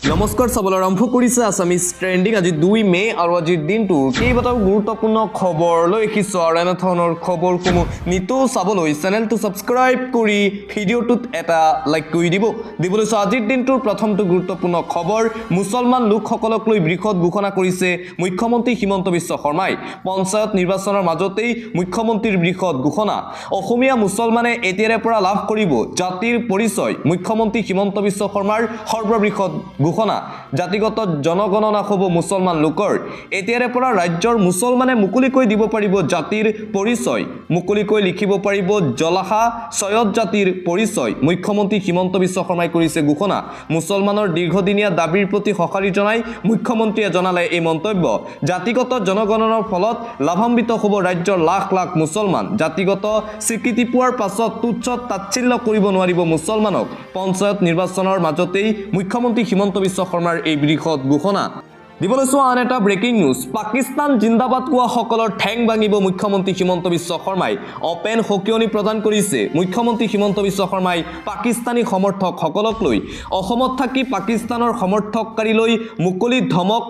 নমস্কাৰ চাবলৈ আৰম্ভ কৰিছে আছামিজ ট্ৰেণ্ডিং আজি 2 মে আৰু আজিৰ দিনটোৰ কেইবাটাও গুৰুত্বপূৰ্ণ খবৰ লৈ আহিছোঁ আৰু এনেধৰণৰ খবৰসমূহ নিতৌ চাবলৈ চেনেলটো ছাবস্ক্ৰাইব কৰি ভিডিঅ'টোত এটা লাইক কৰি দিবলৈ আজিৰ দিনটোৰ প্ৰথমটো গুৰুত্বপূৰ্ণ খবৰ মুছলমান লোকসকলক লৈ বৃহৎ ঘোষণা কৰিছে মুখ্যমন্ত্ৰী হিমন্ত বিশ্ব শৰ্মাই পঞ্চায়ত নিৰ্বাচনৰ মাজতেই মুখ্যমন্ত্ৰীৰ বৃহৎ ঘোষণা অসমীয়া মুছলমানে এতিয়াৰে পৰা লাভ কৰিব জাতিৰ পৰিচয় মুখ্যমন্ত্ৰী হিমন্ত বিশ্ব শৰ্মাৰ সৰ্ববৃহৎ ঘোষণা জাতিগত জনগণনা হ'ব মুছলমান লোকৰ এতিয়াৰে পৰা ৰাজ্যৰ মুছলমানে মুকলিকৈ দিব পাৰিব জাতিৰ পৰিচয় মুকলিকৈ লিখিব পাৰিব জলাহা ছয়দ জাতিৰ পৰিচয় মুখ্যমন্ত্ৰী হিমন্ত বিশ্ব শৰ্মাই কৰিছে ঘোষণা মুছলমানৰ দীৰ্ঘদিনীয়া দাবীৰ প্ৰতি সঁহাৰি জনাই মুখ্যমন্ত্ৰীয়ে জনালে এই মন্তব্য জাতিগত জনগণনাৰ ফলত লাভান্বিত হ'ব ৰাজ্যৰ লাখ লাখ মুছলমান জাতিগত স্বীকৃতি পোৱাৰ পাছত তুচ্ছ তাচ্ছিল্য কৰিব নোৱাৰিব মুছলমানক পঞ্চায়ত নিৰ্বাচনৰ মাজতেই মুখ্যমন্ত্ৰী হিমন্ত বিশ্ব শৰ্মাৰ এই বৃহৎ ঘোষণা দিবলৈ চোৱা আন এটা ব্ৰেকিং নিউজ পাকিস্তান জিন্দাবাদ কোৱা সকলৰ ঠেং ভাঙিব মুখ্যমন্ত্ৰী হিমন্ত বিশ্ব শৰ্মাই অপেন সকিয়নি প্ৰদান কৰিছে মুখ্যমন্ত্ৰী হিমন্ত বিশ্ব শৰ্মাই পাকিস্তানী সমৰ্থকসকলক লৈ অসমত থাকি পাকিস্তানৰ সমৰ্থককাৰীলৈ মুকলি ধমক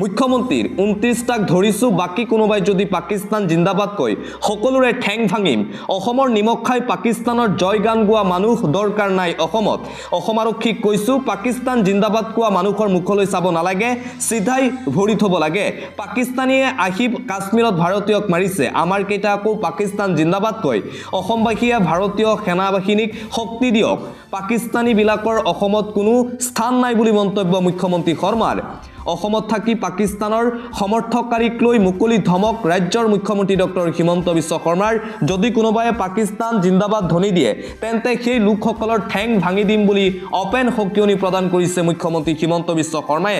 মুখ্যমন্ত্ৰীৰ 29টাক ধৰিছো বাকি কোনোবাই যদি পাকিস্তান জিন্দাবাদ কয় সকলোৰে ঠেং ভাঙিম অসমৰ নিমখ খাই পাকিস্তানৰ জয়গান গোৱা মানুহ দৰকাৰ নাই অসমত অসম আৰক্ষীক কৈছো পাকিস্তান জিন্দাবাদ কোৱা মানুহৰ মুখলৈ চাব নালাগে সিধাই ভৰি থব লাগে পাকিস্তানীয়ে আহি কাশ্মীৰত ভাৰতীয়ক মাৰিছে আমাৰ কেইটা আকৌ পাকিস্তান জিন্দাবাদ কয় অসমবাসীয়ে ভাৰতীয় সেনাবাহিনীক শক্তি দিয়ক পাকিস্তানী বিলাকৰ অসমত কোনো স্থান নাই বুলি মন্তব্য মুখ্যমন্ত্ৰী শৰ্মাৰ অসমত থাকি পাকিস্তানৰ সমৰ্থককাৰীক লৈ মুকলি ধমক ৰাজ্যৰ মুখ্যমন্ত্ৰী ডক্টৰ হিমন্ত বিশ্ব শৰ্মাৰ যদি কোনোবাই পাকিস্তান জিন্দাবাদ ধ্বনি দিয়ে তেন্তে সেই লোকসকলৰ ঠেং ভাঙি দিম বুলি অপেন সকিয়নি প্ৰদান কৰিছে মুখ্যমন্ত্ৰী হিমন্ত বিশ্ব শৰ্মাই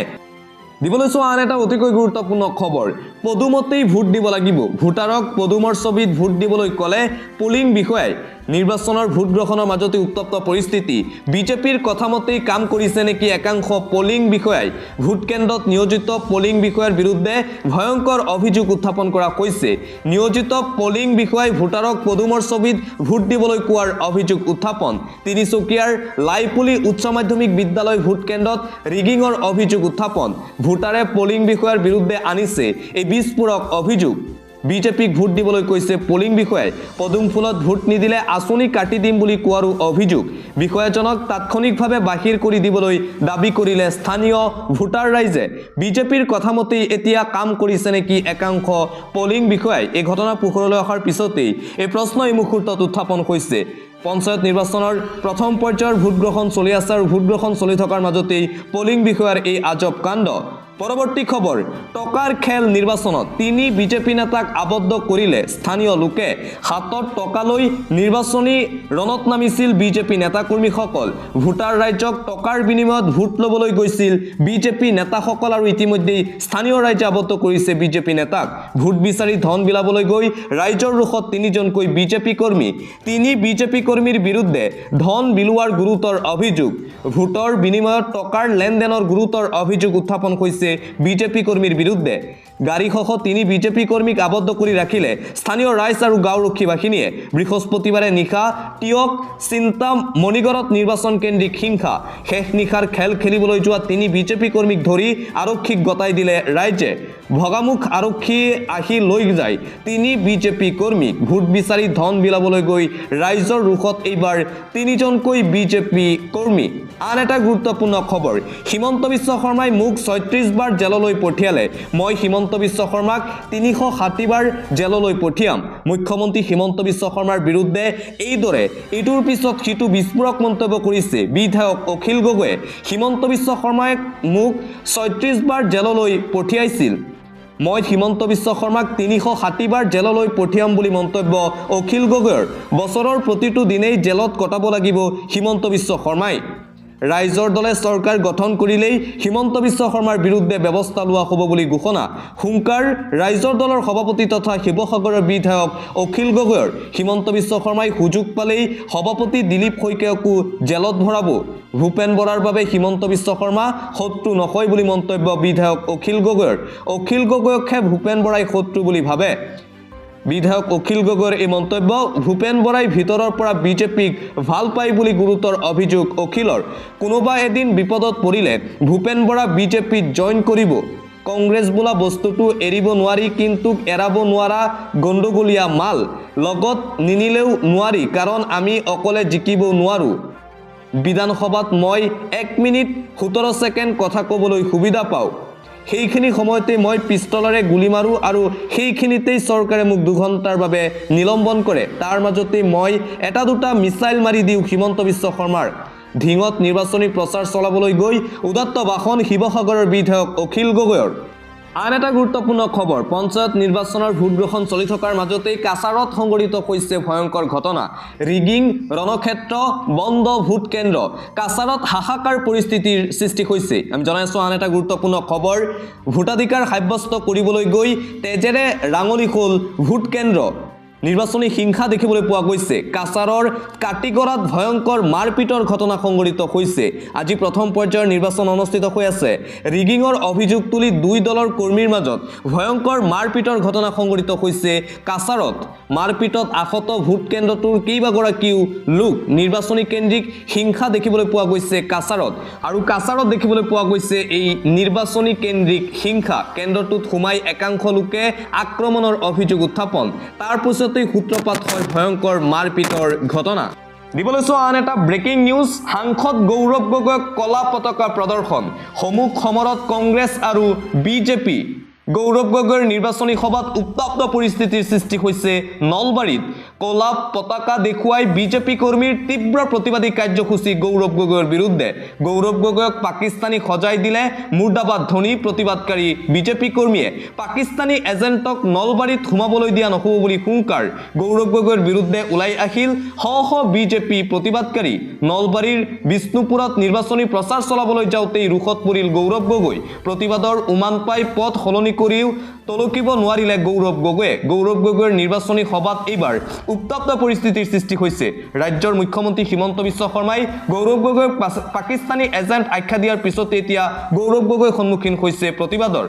দিবলৈ চোৱা আন এটা অতিকৈ গুৰুত্বপূৰ্ণ খবৰ পদুমতেই ভোট দিব লাগিব ভোটাৰক পদুমৰ ছবিত ভোট দিবলৈ ক'লে পুলিং বিষয়াই নিৰ্বাচনৰ ভোট গ্ৰহণৰ মাজতে উত্তপ্ত পৰিস্থিতি বিজেপিৰ কথামতেই কাম কৰিছে নেকি একাংশ পলিং বিষয়াই ভোট কেন্দ্ৰত নিয়োজিত পলিং বিষয়াৰ বিৰুদ্ধে ভয়ংকৰ অভিযোগ উত্থাপন কৰা হৈছে নিয়োজিত পলিং বিষয়াই ভোটাৰক পদুমৰ ছবিত ভোট দিবলৈ কোৱাৰ অভিযোগ উত্থাপন তিনিচুকীয়াৰ লাইপুলি উচ্চ মাধ্যমিক বিদ্যালয় ভোট কেন্দ্ৰত ৰিগিঙৰ অভিযোগ উত্থাপন ভোটাৰে পলিং বিষয়াৰ বিৰুদ্ধে আনিছে এই বিস্ফোৰক অভিযোগ বিজেপিক ভোট দিবলৈ কৈছে পলিং বিষয়াই পদুম ফুলত ভোট নিদিলে আঁচনি কাটি দিম বুলি কোৱাৰো অভিযোগ বিষয়াজনক তাৎক্ষণিকভাৱে বাহিৰ কৰি দিবলৈ দাবী কৰিলে স্থানীয় ভোটাৰ ৰাইজে বিজেপিৰ কথামতেই এতিয়া কাম কৰিছে নেকি একাংশ পলিং বিষয়াই এই ঘটনা পোহৰলৈ অহাৰ পিছতেই এই প্ৰশ্ন এই মুহূৰ্তত উত্থাপন হৈছে পঞ্চায়ত নিৰ্বাচনৰ প্ৰথম পৰ্যায়ৰ ভোট গ্ৰহণ চলি আছে আৰু ভোট গ্ৰহণ চলি থকাৰ মাজতেই পলিং বিষয়াৰ এই আজব কাণ্ড পৰৱৰ্তী খবৰ টকাৰ খেল নিৰ্বাচনত 3 বিজেপি নেতাক আবদ্ধ কৰিলে স্থানীয় লোকে হাতত টকা লৈ নিৰ্বাচনী ৰণত নামিছিল বিজেপি নেতাকৰ্মীসকল ভোটাৰ ৰাইজক টকাৰ বিনিময়ত ভোট ল'বলৈ গৈছিল বিজেপি নেতাসকল আৰু ইতিমধ্যে স্থানীয় ৰাইজে আবদ্ধ কৰিছে বিজেপি নেতাক ভোট বিচাৰি ধন বিলাবলৈ গৈ ৰাইজৰ ৰুখত 3জনকৈ বিজেপি কৰ্মী 3 বিজেপি কৰ্মীৰ বিৰুদ্ধে ধন বিলোৱাৰ গুৰুতৰ অভিযোগ ভোটৰ বিনিময়ত টকাৰ লেনদেনৰ গুৰুতৰ অভিযোগ উত্থাপন হৈছে বিজেপি কৰ্মীৰ বিৰুদ্ধে গাড়ীসহ 3 বিজেপি কৰ্মীক আবদ্ধ কৰি ৰাখিলে স্থানীয় ৰাইজ আৰু গাঁওৰক্ষী বাহিনীয়ে বৃহস্পতিবাৰে নিশা টিয়ক চিন্তা মণিগড়ত নিৰ্বাচন কেন্দ্ৰিক হিংসা শেষ নিশাৰ খেল খেলিবলৈ যোৱা 3 বিজেপি কৰ্মীক ধৰি আৰক্ষীক গতাই দিলে ৰাইজে ভগামুখ আৰক্ষী আহি লৈ যায় 3 বিজেপি কৰ্মীক ভোট বিচাৰি ধন বিলাবলৈ গৈ ৰাইজৰ ৰুখত এইবাৰ 3জনকৈ বিজেপি কৰ্মী আন এটা গুৰুত্বপূৰ্ণ খবৰ হিমন্ত বিশ্ব শৰ্মাই মোক 36 বাৰ জেললৈ পঠিয়ালে মই হিমন্ত বিশ্ব শৰ্মাক 360 বাৰ জেললৈ পঠিয়াম মুখ্যমন্ত্ৰী হিমন্ত বিশ্ব শৰ্মাৰ বিৰুদ্ধে এইদৰে ইটোৰ পিছত সিটো বিস্ফোৰক মন্তব্য কৰিছে বিধায়ক অখিল গগৈয়ে হিমন্ত বিশ্ব শৰ্মাই মোক 36 বাৰ জেললৈ পঠিয়াইছিল মই হিমন্ত বিশ্ব শৰ্মাক 360 বাৰ জেললৈ পঠিয়াম বুলি মন্তব্য অখিল গগৈৰ বছৰৰ প্ৰতিটো দিনেই জেলত কটাব লাগিব হিমন্ত বিশ্ব শৰ্মাই ৰাইজৰ দলে চৰকাৰ গঠন কৰিলেই হিমন্ত বিশ্ব শৰ্মাৰ বিৰুদ্ধে ব্যৱস্থা লোৱা হ'ব বুলি ঘোষণা হুংকাৰ ৰাইজৰ দলৰ সভাপতি তথা শিৱসাগৰৰ বিধায়ক অখিল গগৈৰ হিমন্ত বিশ্ব শৰ্মাই সুযোগ পালেই সভাপতি দিলীপ শইকীয়াকো জেলত ভৰাব ভূপেন বৰাৰ বাবে হিমন্ত বিশ্ব শৰ্মা শত্ৰু নহয় বুলি মন্তব্য বিধায়ক অখিল গগৈৰ অখিল গগৈকহে ভূপেন বৰাই শত্ৰু বুলি ভাবে বিধায়ক অখিল গগৈৰ এই মন্তব্য ভূপেন বৰাই ভিতৰৰ পৰা বিজেপিক ভাল পায় বুলি গুৰুতৰ অভিযোগ অখিলৰ কোনোবা এদিন বিপদত পৰিলে ভূপেন বৰা বিজেপিত জইন কৰিব কংগ্ৰেছ বোলা বস্তুটো এৰিব নোৱাৰি কিন্তু এৰাব নোৱাৰা গণ্ডগোলীয়া মাল লগত নিনিলেও নোৱাৰি কাৰণ আমি অকলে জিকিব নোৱাৰো বিধানসভাত মই 1 মিনিট 17 ছেকেণ্ড কথা ক'বলৈ সুবিধা পাওঁ সেইখিনি সময়তে মই পিস্তলেৰে গুলি মাৰো আৰু সেইখিনিতেই চৰকাৰে মোক 2 ঘণ্টাৰ বাবে নিলম্বন কৰে তাৰ মাজতে মই এটা দুটা মিছাইল মাৰি দিওঁ হিমন্ত বিশ্ব শৰ্মাৰ ধিঙত নিৰ্বাচনী প্ৰচাৰ চলাবলৈ গৈ উদাত্ত ভাষণ শিৱসাগৰৰ বিধায়ক অখিল গগৈৰ আন এটা গুৰুত্বপূৰ্ণ খবৰ পঞ্চায়ত নিৰ্বাচনৰ ভোট গ্ৰহণ চলি থকাৰ মাজতেই কাছাৰত সংঘটিত হৈছে ভয়ংকৰ ঘটনা ৰিগিং ৰণক্ষেত্ৰ বন্ধ ভোট কেন্দ্ৰ কাছাৰত হাহাকাৰ পৰিস্থিতিৰ সৃষ্টি হৈছে আমি জনাইছো আন এটা গুৰুত্বপূৰ্ণ খবৰ ভোটাধিকাৰ সাব্যস্ত কৰিবলৈ গৈ তেজেৰে ৰাঙলি হ'ল ভোট কেন্দ্ৰ নিৰ্বাচনী হিংসা দেখিবলৈ পোৱা গৈছে কাছাৰৰ কাটিগড়াত ভয়ংকৰ মাৰপিটৰ ঘটনা সংঘটিত হৈছে আজি প্ৰথম পৰ্যায়ৰ নিৰ্বাচন অনুষ্ঠিত হৈ আছে ৰিগিঙৰ অভিযোগ তুলি 2 দলৰ কৰ্মীৰ মাজত ভয়ংকৰ মাৰপিটৰ ঘটনা সংঘটিত হৈছে কাছাৰত মাৰপিটত আহত ভোট কেন্দ্ৰটোৰ কেইবাগৰাকীও লোক নিৰ্বাচনী কেন্দ্ৰিক হিংসা দেখিবলৈ পোৱা গৈছে কাছাৰত আৰু কাছাৰত দেখিবলৈ পোৱা গৈছে এই নিৰ্বাচনী কেন্দ্ৰিক হিংসা কেন্দ্ৰটোত সোমাই একাংশ লোকে আক্ৰমণৰ অভিযোগ উত্থাপন তাৰ পিছত সূত্ৰপাত হয় ভয়ংকৰ মাৰপিটৰ ঘটনা দিবলৈছো আন এটা ব্ৰেকিং নিউজ সাংসদ গৌৰৱ গগৈক কলা পতাকা প্ৰদৰ্শন সমুখ সমৰত কংগ্ৰেছ আৰু বিজেপি গৌৰৱ গগৈৰ নিৰ্বাচনী সভাত উত্তপ্ত পৰিস্থিতিৰ সৃষ্টি হৈছে নলবাৰীত কলা পতাকা দেখুৱাই বিজেপি কৰ্মীৰ তীব্ৰ প্ৰতিবাদী কাৰ্যসূচী গৌৰৱ গগৈৰ বিৰুদ্ধে গৌৰৱ গগৈক পাকিস্তানী সজাই দিলে মুৰ্দাবাদ ধ্বনি প্ৰতিবাদকাৰী বিজেপি কৰ্মীয়ে পাকিস্তানী এজেণ্টক নলবাৰীত সোমাবলৈ দিয়া নহ'ব বুলি হুংকাৰ গৌৰৱ গগৈৰ বিৰুদ্ধে ওলাই আহিল শ বিজেপি প্ৰতিবাদকাৰী নলবাৰীৰ বিষ্ণুপুৰত নিৰ্বাচনী প্ৰচাৰ চলাবলৈ যাওঁতেই ৰুখত পৰিল গৌৰৱ গগৈ প্ৰতিবাদৰ উমান পাই পথ সলনি কৰিও তলকিব নোৱাৰিলে গৌৰৱ গগৈৰ নিৰ্বাচনী সভাত এইবাৰ উত্তপ্ত পৰিস্থিতিৰ সৃষ্টি হৈছে ৰাজ্যৰ মুখ্যমন্ত্ৰী হিমন্ত বিশ্ব শৰ্মাই গৌৰৱ গগৈক পাকিস্তানী এজেণ্ট আখ্যা দিয়াৰ পিছতে এতিয়া গৌৰৱ গগৈ সন্মুখীন হৈছে প্ৰতিবাদৰ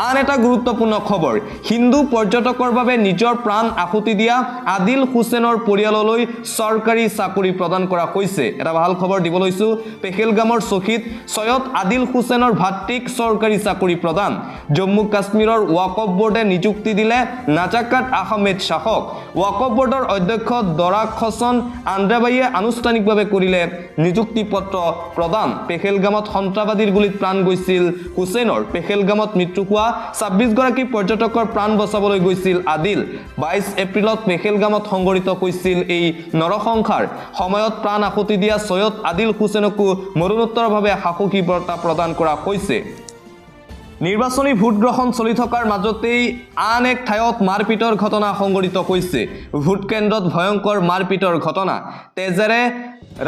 আন এটা গুৰুত্বপূৰ্ণ খবৰ হিন্দু পৰ্যটকৰ বাবে নিজৰ প্ৰাণ আহুতি দিয়া আদিল হুছেইনৰ পৰিয়াললৈ চৰকাৰী চাকৰি প্ৰদান কৰা হৈছে এটা ভাল খবৰ দিবলৈছো পেহেলগামৰ চকীত সৈয়দ আদিল হুছেইনৰ ভাতৃক চৰকাৰী চাকৰি প্ৰদান জম্মু কাশ্মীৰৰ ৱাকফ বোৰ্ডে নিযুক্তি দিলে নাজাকাত আহমেদ শাহক ৱাকফ বোৰ্ডৰ অধ্যক্ষ দৰাক হছন আন্দ্ৰাবাইয়ে আনুষ্ঠানিকভাৱে কৰিলে নিযুক্তি পত্ৰ প্ৰদান পেহেলগামত সন্ত্ৰাসবাদীৰ গুলীত প্ৰাণ গৈছিল হুছেইনৰ পেহেলগামত মৃত্যু হোৱা 26 গৰাকী পৰ্যটকৰ প্ৰাণ বচাবলৈ গৈছিল আদিল 22 এপ্ৰিলত পেহেলগামত সংঘটিত হৈছিল এই নৰসংখাৰ সময়ত প্ৰাণ আহুতি দিয়া সৈয়দ আদিল হুছেইনকো মৰণোত্তৰভাৱে সাহসী বাৰ্তা প্ৰদান কৰা হৈছে নিৰ্বাচনী ভোট গ্ৰহণ চলি থকাৰ মাজতেই আন এক ঠাইত মাৰপিটৰ ঘটনা সংঘটিত হৈছে ভোট কেন্দ্ৰত ভয়ংকৰ মাৰপিটৰ ঘটনা তেজেৰে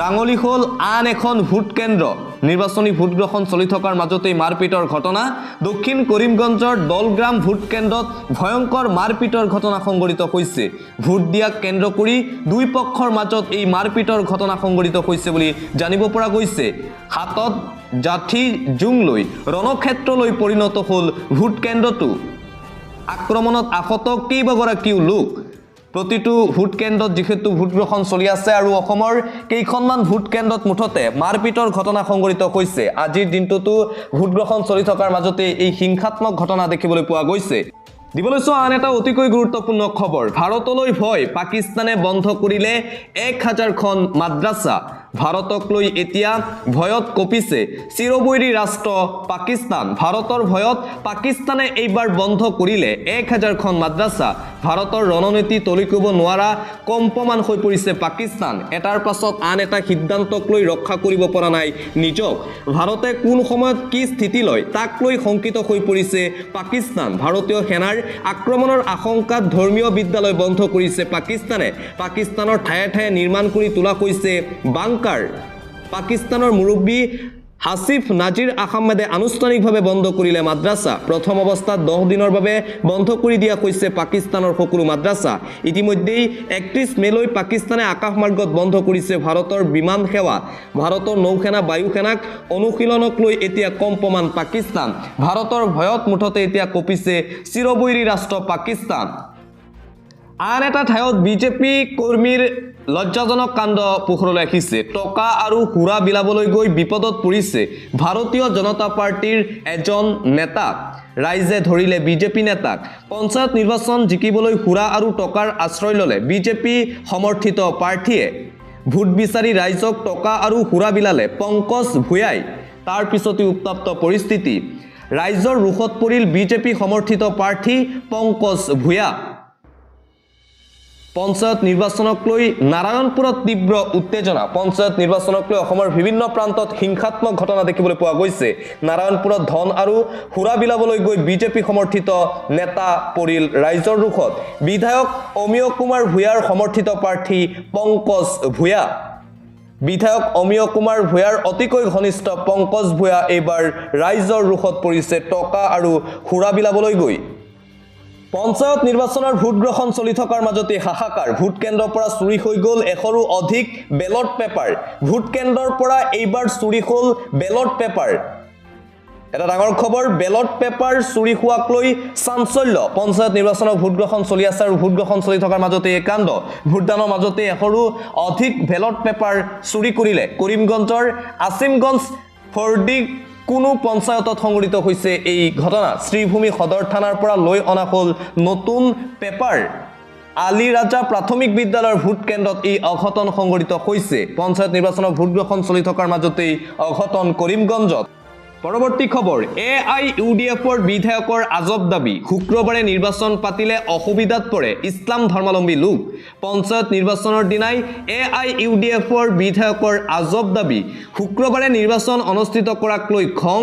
ৰাঙলি হ'ল আন এখন ভোট কেন্দ্ৰ নিৰ্বাচনী ভোট গ্ৰহণ চলি থকাৰ মাজতেই মাৰপিটৰ ঘটনা দক্ষিণ কৰিমগঞ্জৰ দলগ্ৰাম ভোট কেন্দ্ৰত ভয়ংকৰ মাৰপিটৰ ঘটনা সংঘটিত হৈছে ভোট দিয়া কেন্দ্ৰ কৰি দুই পক্ষৰ মাজত এই মাৰপিটৰ ঘটনা সংঘটিত হৈছে বুলি জানিব পৰা গৈছে হাতত জাঠি জুং লৈ ৰণক্ষেত্ৰলৈ পৰিণত হ'ল ভোট কেন্দ্ৰটো আক্ৰমণত আহত কেইবাগৰাকীও লোক প্ৰতিটো ভোট কেন্দ্ৰত যেহেতু ভোট গ্ৰহণ চলি আছে আৰু অসমৰ কেইখনমান ভোট কেন্দ্ৰত মুঠতে মাৰপিটৰ ঘটনা সংঘটিত হৈছে আজিৰ দিনটোতো ভোট গ্ৰহণ চলি থকাৰ মাজতে এই হিংসাত্মক ঘটনা দেখিবলৈ পোৱা গৈছে দিবলৈছো আন এটা অতিকৈ গুৰুত্বপূৰ্ণ খবৰ ভাৰতলৈ ভয় পাকিস্তানে বন্ধ কৰিলে 1000খন মাদ্ৰাসা ভাৰতক লৈ এতিয়া ভয়ত কঁপিছে চিৰবৈৰী ৰাষ্ট্ৰ পাকিস্তান ভাৰতৰ ভয়ত পাকিস্তানে এইবাৰ বন্ধ কৰিলে 1000খন মাদ্ৰাসা ভাৰতৰ ৰণনীতি তলিকিব নোৱাৰা কম্পমান হৈ পৰিছে পাকিস্তান এটাৰ পাছত আন এটা সিদ্ধান্তক লৈ ৰক্ষা কৰিব পৰা নাই নিজক ভাৰতে কোন সময়ত কি স্থিতি লয় তাক লৈ শংকিত হৈ পৰিছে পাকিস্তান ভাৰতীয় সেনাৰ আক্ৰমণৰ আশংকাত ধৰ্মীয় বিদ্যালয় বন্ধ কৰিছে পাকিস্তানে পাকিস্তানৰ ঠায়ে ঠায়ে নিৰ্মাণ কৰি তোলা হৈছে বাংকাৰ পাকিস্তানৰ মুৰব্বী হাসিফ নাজিৰ আহমেদে আনুষ্ঠানিকভাৱে বন্ধ কৰিলে মাদ্ৰাসা প্ৰথম অৱস্থাত 10 দিনৰ বাবে বন্ধ কৰি দিয়া হৈছে পাকিস্তানৰ সকলো মাদ্ৰাসা ইতিমধ্যেই 31 মেলৈ পাকিস্তানে আকাশমাৰ্গত বন্ধ কৰিছে ভাৰতৰ বিমান সেৱা ভাৰতৰ নৌসেনা বায়ুসেনাক অনুশীলনক লৈ এতিয়া কম্পমান পাকিস্তান ভাৰতৰ ভয়ত মুঠতে এতিয়া কঁপিছে চিৰবৈৰী ৰাষ্ট্ৰ পাকিস্তান আন এটা ঠাইত বিজেপি কৰ্মীৰ লজ্জাজনক কাণ্ড পোহৰলৈ আহিছে। টকা আৰু সুৰা বিলাবলৈ গৈ বিপদত পৰিছে ভাৰতীয় জনতা পাৰ্টিৰ এজন নেতা। ৰাইজে ধৰিলে বিজেপি নেতাক। পঞ্চায়ত নিৰ্বাচন জিকিবলৈ সুৰা আৰু টকাৰ আশ্ৰয় ল'লে বিজেপি সমৰ্থিত প্ৰাৰ্থীয়ে। ভোট বিচাৰি ৰাইজক টকা আৰু সুৰা বিলালে পংকজ ভূঞাই। তাৰ পিছতে উত্তপ্ত পৰিস্থিতি। ৰাইজৰ ৰোষত পৰিল বিজেপি সমৰ্থিত প্ৰাৰ্থী পংকজ ভূঞা। পঞ্চায়ত নিৰ্বাচনক লৈ নাৰায়ণপুৰত তীব্ৰ উত্তেজনা। পঞ্চায়ত নিৰ্বাচনক লৈ অসমৰ বিভিন্ন প্ৰান্তত হিংসাত্মক ঘটনা দেখিবলৈ পোৱা গৈছে। নাৰায়ণপুৰত ধন আৰু সুৰা বিলাবলৈ গৈ বিজেপি সমৰ্থিত নেতা পৰিল ৰাইজৰ ৰোষত। বিধায়ক অমীয় কুমাৰ ভূঞাৰ সমৰ্থিত প্ৰাৰ্থী পংকজ ভূঞা। বিধায়ক অমীয় কুমাৰ ভূঞাৰ অতিকৈ ঘনিষ্ঠ পংকজ ভূঞা এইবাৰ ৰাইজৰ ৰোষত পৰিছে টকা আৰু সুৰা বিলাবলৈ গৈ। পঞ্চায়ত নিৰ্বাচনৰ ভোট গ্ৰহণ চলি থকাৰ মাজতে হাহাকাৰ। ভোট কেন্দ্ৰৰ পৰা চুৰি হৈ গ'ল 100ৰো অধিক বেলট পেপাৰ। ভোট কেন্দ্ৰৰ পৰা এইবাৰ চুৰি হ'ল বেলট পেপাৰ। এটা ডাঙৰ খবৰ, বেলট পেপাৰ চুৰি হোৱাক লৈ চাঞ্চল্য। পঞ্চায়ত নিৰ্বাচনৰ ভোট গ্ৰহণ চলি আছে আৰু ভোট গ্ৰহণ চলি থকাৰ মাজতে এই কাণ্ড। ভোটদানৰ মাজতে 100ৰো অধিক বেলট পেপাৰ চুৰি কৰিলে কৰিমগঞ্জৰ আসিমগঞ্জ ফৰ্ডি কোনো পঞ্চায়তত সংঘটিত হৈছে এই ঘটনা। শ্ৰীভূমি সদৰ থানাৰ পৰা লৈ অনা হ'ল নতুন পেপাৰ। আলী ৰাজা প্ৰাথমিক বিদ্যালয়ৰ ভোট কেন্দ্ৰত এই অঘটন সংঘটিত হৈছে। পঞ্চায়ত নিৰ্বাচনৰ ভোট গ্ৰহণ চলি থকাৰ মাজতেই অঘটন কৰিমগঞ্জত। পৰৱৰ্তী খবৰ, AIUDFৰ বিধায়কৰ আজব দাবী। শুক্ৰবাৰে নিৰ্বাচন পাতিলে অসুবিধাত পৰে ইছলাম ধৰ্মাৱলম্বী লোক। পঞ্চায়ত নিৰ্বাচনৰ দিনাই AIUDFৰ বিধায়কৰ আজব দাবী। শুক্ৰবাৰে নিৰ্বাচন অনুষ্ঠিত কৰাক লৈ খং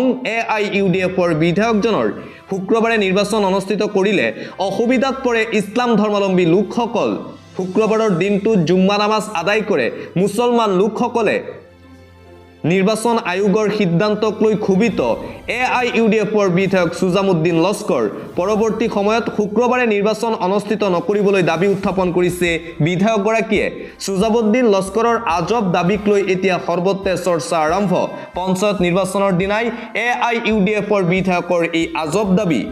AIUDFৰ বিধায়কজনৰ। শুক্ৰবাৰে নিৰ্বাচন অনুষ্ঠিত কৰিলে অসুবিধাত পৰে ইছলাম ধৰ্মাৱলম্বী লোকসকল। শুক্ৰবাৰৰ দিনটোত জুম্মা নামাজ আদায় কৰে মুছলমান লোকসকলে। নিৰ্বাচন আয়োগৰ সিদ্ধান্তক লৈ ক্ষোভিত AIUDFৰ বিধায়ক সুজামুদ্দিন লস্কৰ। পৰৱৰ্তী সময়ত শুক্ৰবাৰে নিৰ্বাচন অনুষ্ঠিত নকৰিবলৈ দাবী উত্থাপন কৰিছে বিধায়কগৰাকীয়ে। সুজামুদ্দিন লস্কৰৰ আজব দাবীক লৈ এতিয়া সৰ্বত্ৰে চৰ্চা আৰম্ভ। পঞ্চায়ত নিৰ্বাচনৰ দিনাই AIUDFৰ বিধায়কৰ এই আজব দাবী।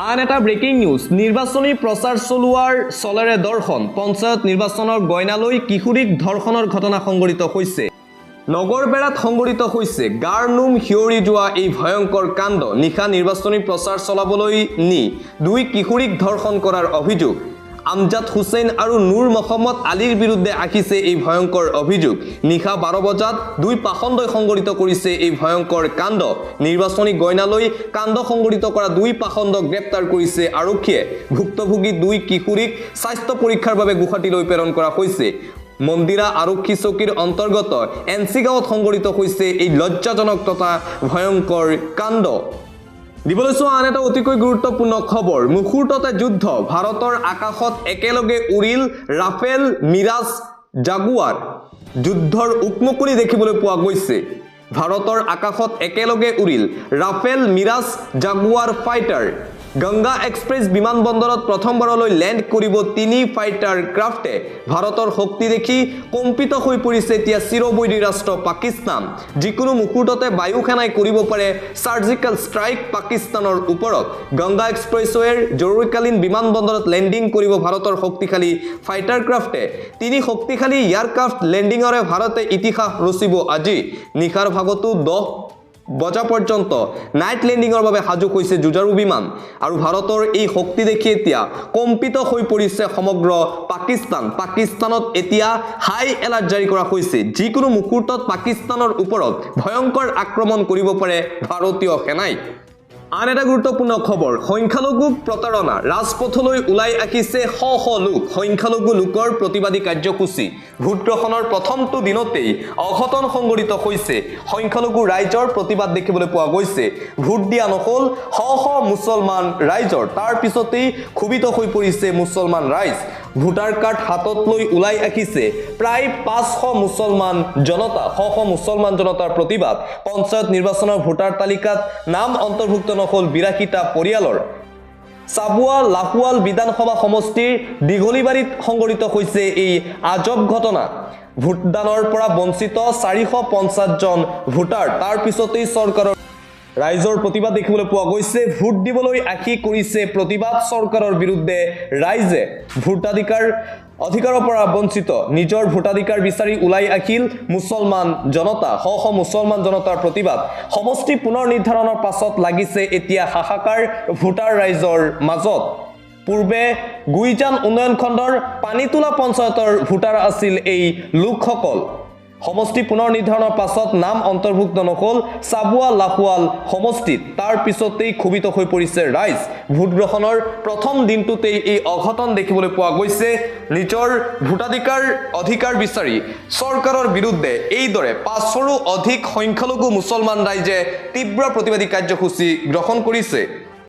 আন এটা ব্ৰেকিং নিউজ, নিৰ্বাচনী প্ৰচাৰ চলোৱাৰ চলেৰে দৰ্শন। পঞ্চায়ত নিৰ্বাচনৰ গইনালৈ কিশোৰীক ধৰ্ষণৰ ঘটনা সংঘটিত হৈছে। নগৰবেৰাত সংঘটিত হৈছে গাৰ নোম শিয়ৰি যোৱা এই ভয়ংকৰ কাণ্ড। নিশা নিৰ্বাচনী প্ৰচাৰ চলাবলৈ নি দুই কিশোৰীক ধৰ্ষণ কৰাৰ অভিযোগ। আমজাদ হুছেইন আৰু নুৰ মহম্মদ আলীৰ বিৰুদ্ধে আহিছে এই ভয়ংকৰ অভিযোগ। নিশা 12 বজাত দুই পাখণ্ডই সংঘটিত কৰিছে এই ভয়ংকৰ কাণ্ড। নিৰ্বাচনী গইনালৈ কাণ্ড সংঘটিত কৰা দুই পাখণ্ডক গ্ৰেপ্তাৰ কৰিছে আৰক্ষীয়ে। ভুক্তভোগী দুই কিশোৰীক স্বাস্থ্য পৰীক্ষাৰ বাবে গুৱাহাটীলৈ প্ৰেৰণ কৰা হৈছে। মন্দিৰা আৰক্ষী চকীৰ অন্তৰ্গত NC গাঁৱত সংঘটিত হৈছে এই লজ্জাজনক তথা ভয়ংকৰ কাণ্ড। দিবলৈ চোৱা আন এটা অতিকৈ গুৰুত্বপূৰ্ণ খবৰ, মুহূৰ্ততে যুদ্ধ। ভাৰতৰ আকাশত একেলগে উৰিল ৰাফেল, মিৰাজ, জাগুৱাৰ। যুদ্ধৰ উকমুকনি দেখিবলৈ পোৱা গৈছে। ভাৰতৰ আকাশত একেলগে উৰিল Rafale, Mirage, Jaguar fighter. Ganga express বিমানবন্দৰত প্ৰথমবাৰলৈ লেণ্ড কৰিব 3 ফাইটাৰ ক্ৰাফ্টে। ভাৰতৰ শক্তি দেখি কম্পিত হৈ পৰিছে এতিয়া চিৰবৈৰী ৰাষ্ট্ৰ পাকিস্তান। যিকোনো মুহূৰ্ততে বায়ু সেনাই কৰিব পাৰে চাৰ্জিকেল ষ্ট্ৰাইক পাকিস্তানৰ ওপৰত। গংগা এক্সপ্ৰেছৱেৰ জৰুৰীকালীন বিমানবন্দৰত লেণ্ডিং কৰিব ভাৰতৰ শক্তিশালী ফাইটাৰ ক্ৰাফ্টে। 3 শক্তিশালী এয়াৰক্ৰাফ্ট লেণ্ডিঙৰে ভাৰতে ইতিহাস ৰচিব আজি। নিশাৰ ভাগতো 10 বজা পৰ্যন্ত নাইট লেণ্ডিঙৰ বাবে সাজু হৈছে যুঁজাৰু বিমান। আৰু ভাৰতৰ এই শক্তি দেখি এতিয়া কম্পিত হৈ পৰিছে সমগ্ৰ পাকিস্তান। পাকিস্তানত এতিয়া হাই এলাৰ্ট জাৰি কৰা হৈছে। যিকোনো মুহূৰ্তত পাকিস্তানৰ ওপৰত ভয়ংকৰ আক্ৰমণ কৰিব পাৰে ভাৰতীয় সেনাই। আন এটা গুৰুত্বপূৰ্ণ খবৰ, সংখ্যালঘুক প্ৰতাৰণা। ৰাজপথলৈ ওলাই আহিছে শ শ লোক। সংখ্যালঘু লোকৰ প্ৰতিবাদী কাৰ্যসূচী। ভোট গ্ৰহণৰ প্ৰথমটো দিনতেই অঘটন সংঘটিত হৈছে। সংখ্যালঘু ৰাইজৰ প্ৰতিবাদ দেখিবলৈ পোৱা গৈছে। ভোট দিয়া নহ'ল শ শ মুছলমান ৰাইজৰ। তাৰ পিছতেই ক্ষোভিত হৈ পৰিছে মুছলমান ৰাইজ। ভোটাৰ কাৰ্ড হাতত লৈ ওলাই আহিছে প্ৰায় 500 মুছলমান জনতা। শ শ মুছলমান জনতাৰ প্ৰতিবাদ। পঞ্চায়ত নিৰ্বাচনৰ ভোটাৰ তালিকাত নাম অন্তৰ্ভুক্ত নহ'ল 82টা পৰিয়ালৰ। চাবুৱা লাহোৱাল বিধানসভা সমষ্টিৰ দীঘলীবাৰীত সংঘটিত হৈছে এই আজব ঘটনা। ভোটদানৰ পৰা বঞ্চিত 450জন ভোটাৰ। তাৰ পিছতেই চৰকাৰৰ ৰাইজৰ প্ৰতিবাদ দেখিবলৈ পোৱা গৈছে ভোট দিবলৈ আশী কৰিছে প্ৰতিবাদ চৰকাৰৰ বিৰুদ্ধে ৰাইজে অধিকাৰৰ পৰা বঞ্চিত নিজৰ ভোটাধিকাৰ বিচাৰি ওলাই আহিল মুছলমান জনতা শ মুছলমান জনতাৰ প্ৰতিবাদ সমষ্টি পুনৰ নিৰ্ধাৰণৰ পাছত লাগিছে এতিয়া হাহাকাৰ ভোটাৰ ৰাইজৰ মাজত পূৰ্বে গুইজান উন্নয়ন খণ্ডৰ পানীতোলা পঞ্চায়তৰ ভোটাৰ আছিল এই লোকসকল সমষ্টি পুনৰ নিৰ্ধাৰণৰ পাছত নাম অন্তৰ্ভুক্ত নহল চাবুৱা লাহোৱাল সমষ্টিত তাৰ পিছতেই ক্ষোভিত হৈ পৰিছে ৰাইজ ভোট গ্ৰহণৰ প্ৰথম দিনটোতেই এই অঘটন দেখিবলৈ পোৱা গৈছে নিজৰ অধিকাৰ বিচাৰি চৰকাৰৰ বিৰুদ্ধে এইদৰে 500ৰো অধিক সংখ্যালঘু মুছলমান ৰাইজে তীব্ৰ প্ৰতিবাদী কাৰ্যসূচী গ্ৰহণ কৰিছে